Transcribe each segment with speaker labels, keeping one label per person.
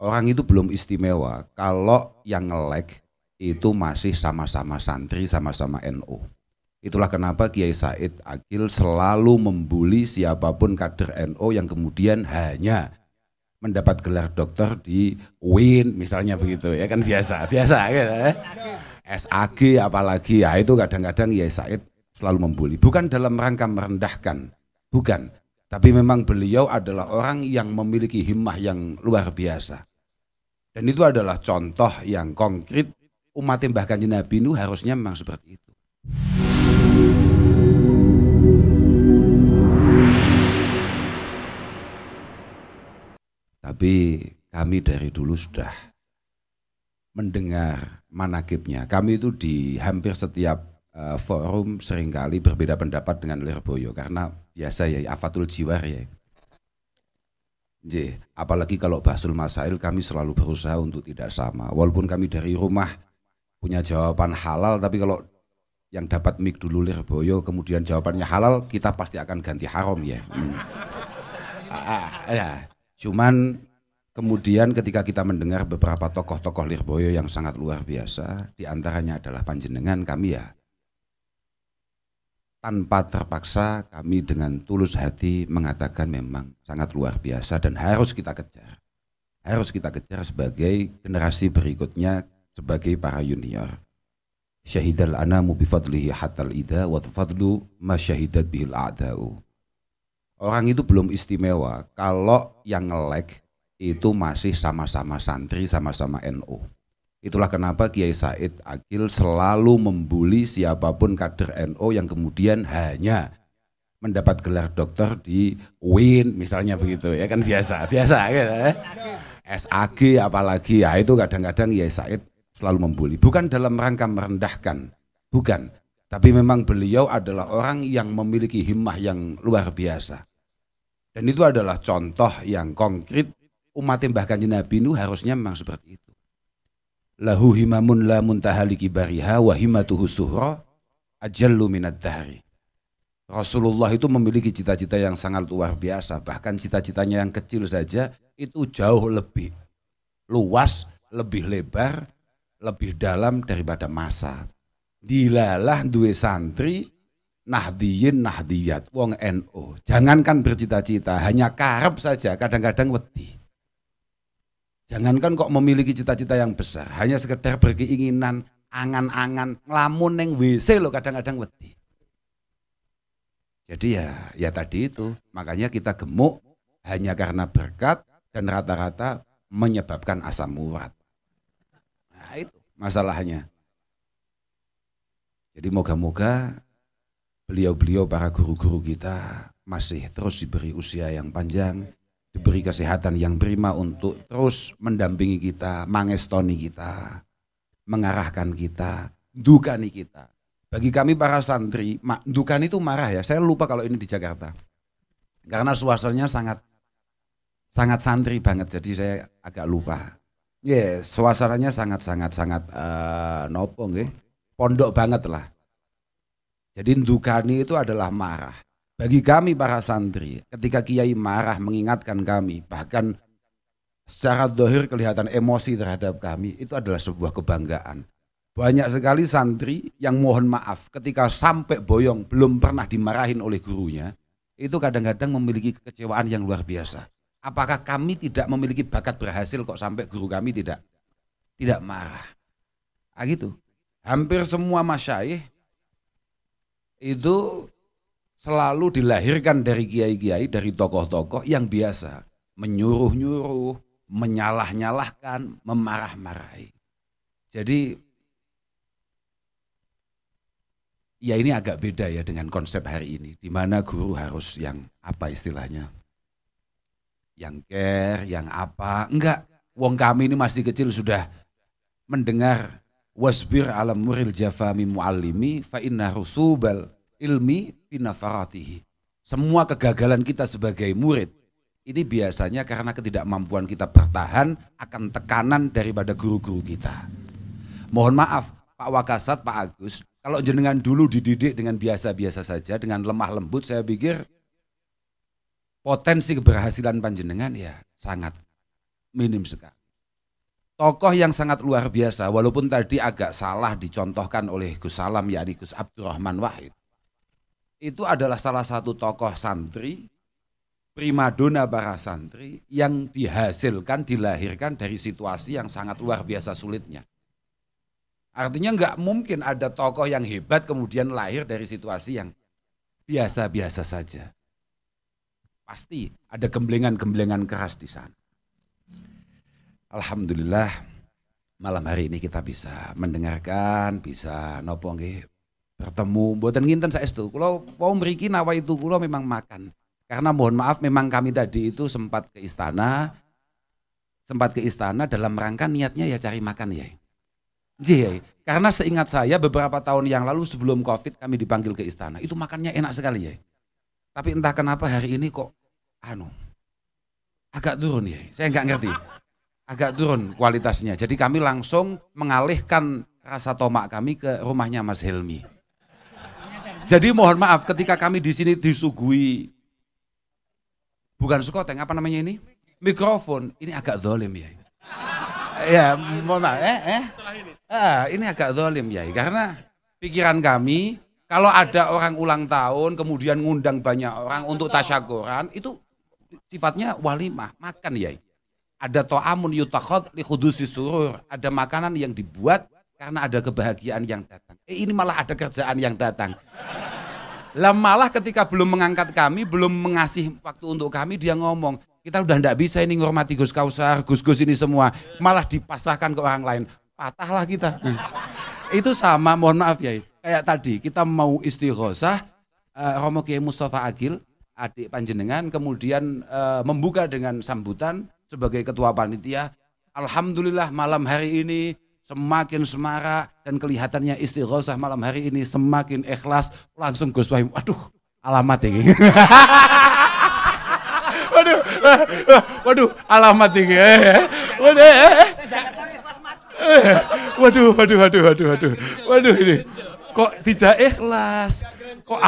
Speaker 1: Orang itu belum istimewa kalau yang nge-like itu masih sama-sama santri, sama-sama NU. Itulah kenapa Kiai Said Akil selalu membuli siapapun kader NU yang kemudian hanya mendapat gelar dokter di UIN misalnya begitu ya kan biasa gitu ya. SAG apalagi ya itu kadang-kadang Kiai Said selalu membuli, bukan dalam rangka merendahkan, bukan, tapi memang beliau adalah orang yang memiliki himmah yang luar biasa. Dan itu adalah contoh yang konkret umat Mbah Kanjeng Nabi itu harusnya memang seperti itu. Tapi kami dari dulu sudah mendengar manakibnya. Kami itu di hampir setiap forum seringkali berbeda pendapat dengan Lirboyo karena biasa ya afatul jiwar ya. Apalagi kalau Bahsul Masail kami selalu berusaha untuk tidak sama. Walaupun kami dari rumah punya jawaban halal, tapi kalau yang dapat mic dulu Lirboyo kemudian jawabannya halal, kita pasti akan ganti haram ya. Cuman kemudian ketika kita mendengar beberapa tokoh-tokoh Lirboyo yang sangat luar biasa, diantaranya adalah panjenengan, kami ya tanpa terpaksa kami dengan tulus hati mengatakan memang sangat luar biasa dan harus kita kejar. Harus kita kejar sebagai generasi berikutnya, sebagai para junior. Syahidal anamu bifadlihi hatal ida wa fadlu ma syahidat bihil a'da'u. Orang itu belum istimewa kalau yang nge-like itu masih sama-sama santri, sama-sama NU. Itulah kenapa Kiai Said Akil selalu membuli siapapun kader NU yang kemudian hanya mendapat gelar dokter di UIN misalnya begitu ya kan biasa gitu ya. SAG apalagi ya itu kadang-kadang Kiai Said selalu membuli, bukan dalam rangka merendahkan, bukan, tapi memang beliau adalah orang yang memiliki himmah yang luar biasa. Dan itu adalah contoh yang konkret umat Mbah Kanjeng Nabi itu harusnya memang seperti itu. Lahu himamun la muntahali kibariha wa himatuhu suhra ajallu minad dahri. Rasulullah itu memiliki cita-cita yang sangat luar biasa, bahkan cita-citanya yang kecil saja itu jauh lebih luas, lebih lebar, lebih dalam daripada masa. Dilalah duwe santri nahdiyin nahdiyat wong NU. Jangankan bercita-cita, hanya karep saja kadang-kadang wedi. Jangankan kok memiliki cita-cita yang besar, hanya sekedar berkeinginan, angan-angan, ngelamun neng WC lo kadang-kadang wedi. Jadi ya tadi itu, makanya kita gemuk hanya karena berkat dan rata-rata menyebabkan asam urat. Nah itu masalahnya. Jadi moga-moga beliau-beliau para guru-guru kita masih terus diberi usia yang panjang, diberi kesehatan yang prima untuk terus mendampingi kita, mangestoni kita, mengarahkan kita, dukani kita. Bagi kami para santri, dukani itu marah ya, saya lupa kalau ini di Jakarta. Karena suasananya sangat santri banget, jadi saya agak lupa. Yes, suasananya sangat nopo nggih, pondok banget lah. Jadi dukani itu adalah marah. Bagi kami para santri, ketika kiai marah mengingatkan kami, bahkan secara zahir kelihatan emosi terhadap kami, itu adalah sebuah kebanggaan. Banyak sekali santri yang mohon maaf ketika sampai boyong belum pernah dimarahin oleh gurunya, itu kadang-kadang memiliki kekecewaan yang luar biasa. Apakah kami tidak memiliki bakat berhasil kok sampai guru kami tidak marah? Ah gitu. Hampir semua masyayikh itu selalu dilahirkan dari kiai-kiai, dari tokoh-tokoh yang biasa menyuruh-nyuruh, menyalah-nyalahkan, memarah-marahi. Jadi ya ini agak beda ya dengan konsep hari ini, di mana guru harus yang apa istilahnya, yang care, yang apa, enggak. Wong kami ini masih kecil sudah mendengar wasbir ala muril jafami muallimi fa inna rusubal ilmi binafaratihi. Semua kegagalan kita sebagai murid ini biasanya karena ketidakmampuan kita bertahan akan tekanan daripada guru-guru kita. Mohon maaf Pak Wakasat, Pak Agus, kalau jenengan dulu dididik dengan biasa-biasa saja, dengan lemah lembut, saya pikir potensi keberhasilan panjenengan ya sangat minim sekali. tokoh yang sangat luar biasa, walaupun tadi agak salah dicontohkan oleh Gus Salam, yakni Gus Abdurrahman Wahid. Itu adalah salah satu tokoh santri, primadona para santri yang dihasilkan, dilahirkan dari situasi yang sangat luar biasa sulitnya. Artinya nggak mungkin ada tokoh yang hebat kemudian lahir dari situasi yang biasa-biasa saja. Pasti ada gemblengan-gemblengan keras di sana. Alhamdulillah malam hari ini kita bisa mendengarkan, bisa nopo nggih bertemu. Mboten nginten saestu. Kula wau mriki nawa itu kula memang makan. Karena mohon maaf memang kami tadi itu sempat ke istana dalam rangka niatnya ya cari makan ya. Nggih, karena seingat saya beberapa tahun yang lalu sebelum Covid kami dipanggil ke istana. Itu makannya enak sekali ya. Tapi entah kenapa hari ini kok agak turun ya. Saya nggak ngerti. Agak turun kualitasnya. Jadi kami langsung mengalihkan rasa tomak kami ke rumahnya Mas Helmi. Jadi mohon maaf ketika kami di sini disuguhi bukan skoteng, apa namanya ini? Mikrofon. Ini agak zalim ya. Ya, mohon maaf. Ini agak zalim ya. Karena pikiran kami kalau ada orang ulang tahun kemudian ngundang banyak orang untuk tasyakuran itu sifatnya walimah, makan ya. Ada to'amun yutakhad li khudusi surur, ada makanan yang dibuat karena ada kebahagiaan yang datang. Ini malah ada kerjaan yang datang. Lah malah ketika belum mengangkat kami, belum mengasih waktu untuk kami, dia ngomong, kita udah ndak bisa ini ngormati Gus Kausar, Gus-Gus ini semua, malah dipasahkan ke orang lain. Patahlah kita. Itu sama, mohon maaf ya, kayak tadi kita mau istighosah, Romo Kiai Mustafa Agil, adik panjenengan, kemudian membuka dengan sambutan sebagai ketua panitia. Alhamdulillah malam hari ini semakin semarak dan kelihatannya istighosah malam hari ini semakin ikhlas. Langsung Gus Wahim, waduh alamat ini. waduh alamat ini. Waduh ini. Kok tidak ikhlas? Kok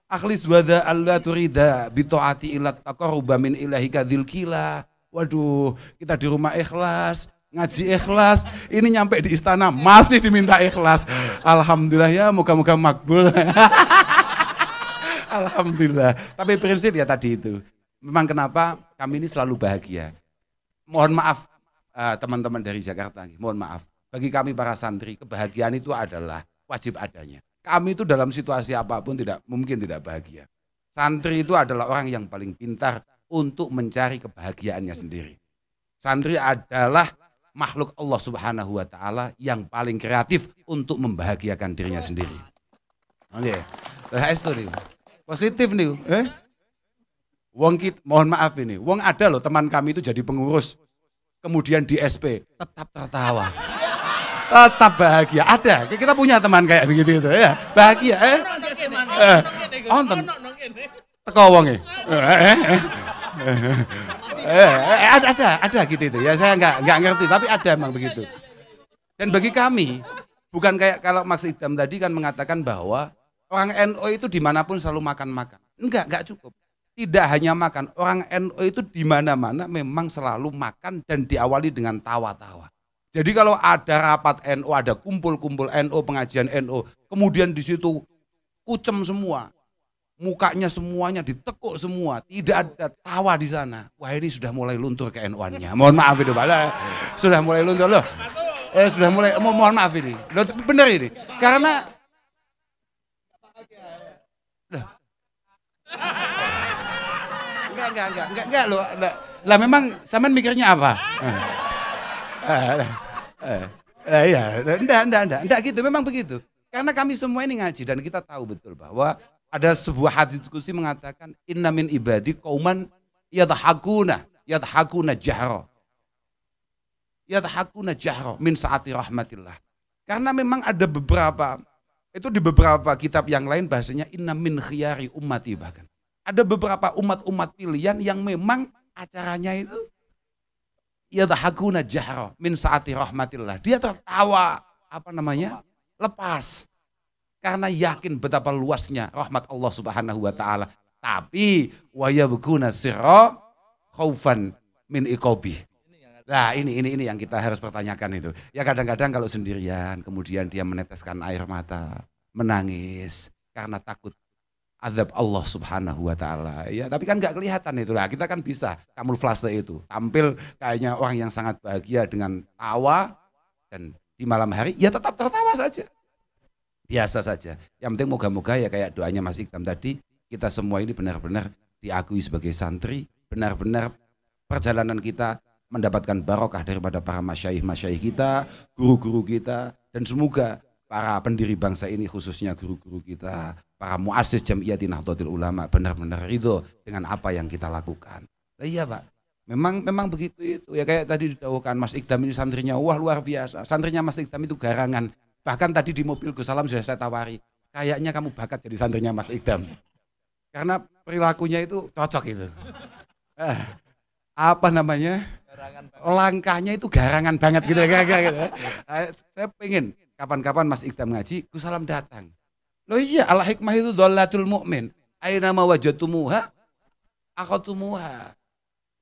Speaker 1: akhlis wada alla turida bitaati ila taqarruba min ilahika dzil kila. Waduh, kita di rumah ikhlas, ngaji ikhlas, ini nyampe di istana masih diminta ikhlas. Alhamdulillah ya, moga-moga makbul. Alhamdulillah. Tapi prinsip ya tadi itu. Memang kenapa kami ini selalu bahagia. Mohon maaf teman-teman dari Jakarta, mohon maaf. Bagi kami para santri, kebahagiaan itu adalah wajib adanya. Kami itu dalam situasi apapun tidak mungkin tidak bahagia. Santri itu adalah orang yang paling pintar untuk mencari kebahagiaannya sendiri. Santri adalah makhluk Allah Subhanahu wa taala yang paling kreatif untuk membahagiakan dirinya sendiri. Oke. Nih. Positif nih. Wong kita, mohon maaf ini. Wong ada loh teman kami itu jadi pengurus. Kemudian di SP tetap tertawa. Tetap bahagia. Ada. Kita punya teman kayak begitu itu ya. Bahagia Onten. Teko wonge. Ada gitu itu ya, saya nggak ngerti tapi ada emang begitu. Dan bagi kami bukan kayak kalau Mas Idham tadi kan mengatakan bahwa orang NU itu dimanapun selalu makan-makan. Enggak cukup. Tidak hanya makan, orang NU itu dimana-mana memang selalu makan dan diawali dengan tawa-tawa. Jadi kalau ada rapat NU, ada kumpul-kumpul NU, pengajian NU, kemudian di situ kucem semua. Mukanya semuanya ditekuk semua, tidak ada tawa di sana. Wah ini sudah mulai luntur ke NU-annya. Mohon maaf itu Pak. Sudah mulai luntur loh. Sudah mulai, mohon maaf ini. Loh, benar ini. Karena enggak loh. Lah memang sampean mikirnya apa? Iya, enggak gitu, memang begitu. Karena kami semua ini ngaji dan kita tahu betul bahwa ada sebuah hadis kursi mengatakan inna min ibadi qauman yadhakuna jahra. Yadhakuna jahra min saati rahmatillah. Karena memang ada beberapa itu di beberapa kitab yang lain bahasanya inna min khiyari ummati bahkan. Ada beberapa umat-umat pilihan yang memang acaranya itu yadhakuna jahra min saati rahmatillah. Dia tertawa lepas. Karena yakin betapa luasnya rahmat Allah Subhanahu wa taala. Tapi wa yabkuna sirra khaufan min iqabi. Nah ini yang kita harus pertanyakan itu. Ya kadang-kadang kalau sendirian, kemudian dia meneteskan air mata, menangis karena takut azab Allah Subhanahu wa taala. Ya, tapi kan nggak kelihatan itu lah. Kita kan bisa kamuflase itu. Tampil kayaknya orang yang sangat bahagia dengan tawa dan di malam hari ya tetap tertawa saja. Biasa saja. Yang penting moga-moga ya kayak doanya Mas Ikdam tadi, kita semua ini benar-benar diakui sebagai santri, benar-benar perjalanan kita mendapatkan barokah daripada para masyaikh-masyaikh kita, guru-guru kita, dan semoga para pendiri bangsa ini khususnya guru-guru kita, para muassis Jam'iyatin Nahdlatul Ulama benar-benar ridho dengan apa yang kita lakukan. Nah, iya Pak, memang begitu itu ya kayak tadi didawuhkan Mas Ikdam ini santrinya wah luar biasa. Santrinya Mas Ikdam itu garangan. Bahkan tadi di mobil Gus Salam sudah saya tawari, kayaknya kamu bakat jadi santrinya Mas Ikdam. Karena perilakunya itu cocok itu. Apa namanya? Langkahnya itu garangan banget gitu. Saya pengen kapan-kapan Mas Ikdam ngaji, Gus Salam datang. Loh iya, al hikmah itu dhalatul mu'min. Aina ma wajadtumuha akhadtumuha.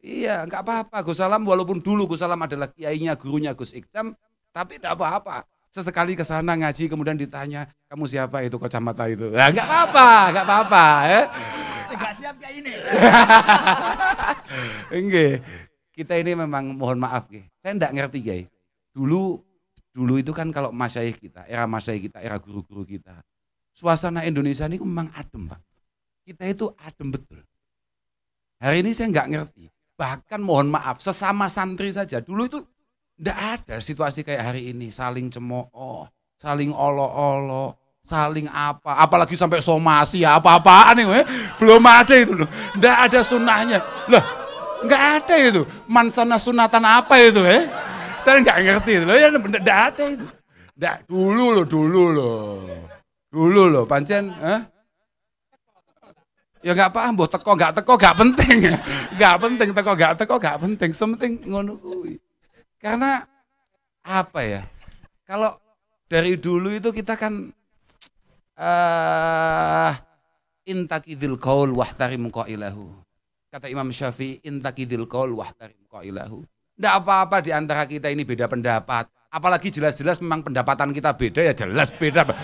Speaker 1: Iya, enggak apa-apa Gus Salam, walaupun dulu Gus Salam adalah kiainya, gurunya Gus Ikdam, tapi enggak apa-apa. Sesekali ke sana ngaji kemudian ditanya, "Kamu siapa itu kacamata itu?" Nah, enggak apa-apa, ya.
Speaker 2: Enggak siap kayak ini.
Speaker 1: Enggak. Kita ini memang mohon maaf, saya enggak ngerti, Kiai. Dulu itu kan kalau masyaikh kita, era guru-guru kita, suasana Indonesia ini memang adem, Pak. Kita itu adem betul. Hari ini saya enggak ngerti. Bahkan mohon maaf, sesama santri saja, dulu itu enggak ada situasi kayak hari ini, saling cemooh, saling olo-olo, saling apa, apalagi sampai somasi ya, apa-apaan nih, belum ada itu loh. Enggak ada sunnahnya. Lah, enggak ada itu. Mansana sunatan apa itu, Saya enggak ngerti itu loh, ya enggak ada itu. Enggak, dulu loh, pancen, ya enggak paham, boh teko enggak penting. Enggak penting teko enggak penting, sementing ngono kuwi. Karena apa ya? Kalau dari dulu itu kita kan intakidil qaul wahtarim qailahu. Kata Imam Syafi'i, intakidil qaul wahtarim qailahu. Enggak apa-apa di antara kita ini beda pendapat. Apalagi jelas-jelas memang pendapatan kita beda ya jelas beda.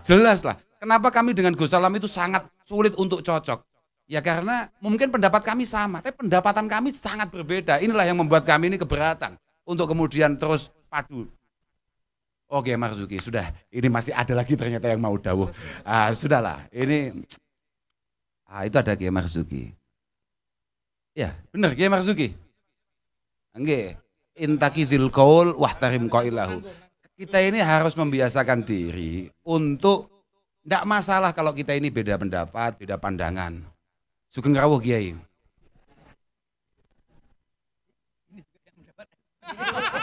Speaker 1: Jelas lah. Kenapa kami dengan Gus Salam itu sangat sulit untuk cocok? Ya karena mungkin pendapat kami sama, tapi pendapatan kami sangat berbeda. Inilah yang membuat kami ini keberatan untuk kemudian terus padu. Oke Marzuki, sudah. Ini masih ada lagi ternyata yang mau dawuh. Sudahlah, ini itu ada Kiai Marzuki. Ya, benar Kiai Marzuki. Nggih, intakidil qaul wahtarim qailahu. Kita ini harus membiasakan diri untuk enggak masalah kalau kita ini beda pendapat, beda pandangan. Sugeng rawuh Kiai.